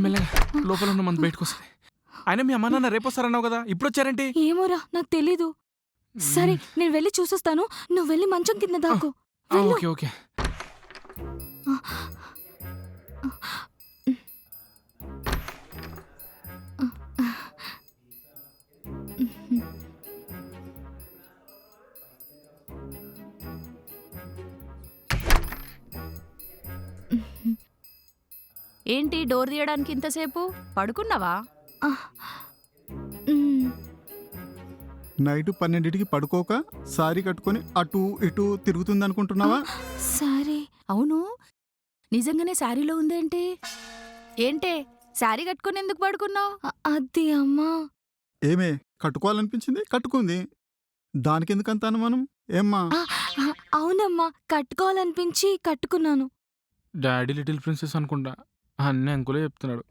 మెల్లగా లోపల ఉన్న మంది బయటకు వస్తుంది. అయినా మీ అమ్మ నాన్న రేపు వస్తారన్నావు కదా, ఇప్పుడు వచ్చారేంటి? ఏమోరా నాకు తెలీదు. సరే నేను వెళ్ళి చూసొస్తాను, నువ్వు వెళ్ళి మంచం కింద దాకు. వెళ్ళు. Okay okay. ఏంటి డోర్ తీయడానికి ఇంతసేపు? పడుకున్నావా? నైట్ 12కి పడుకోక సారీ కట్టుకొని అటు ఇటు తిరుగుతుంది అనుకుంటున్నావా? సరే. అవును, నిజంగానే శారీలో ఉందేంటి? ఏంటే శారీ కట్టుకుని ఎందుకు పడుకున్నావు? అది అమ్మా. ఏమే కట్టుకోవాలనిపించింది కట్టుకుంది, దానికెందుకంత అనుమానం ఏమ్మా? అవునమ్మా, కట్టుకోవాలనిపించి కట్టుకున్నాను. డాడీ లిటిల్ ప్రిన్సెస్ అనుకుంటా, అన్నీ అంకులే చెప్తున్నాడు.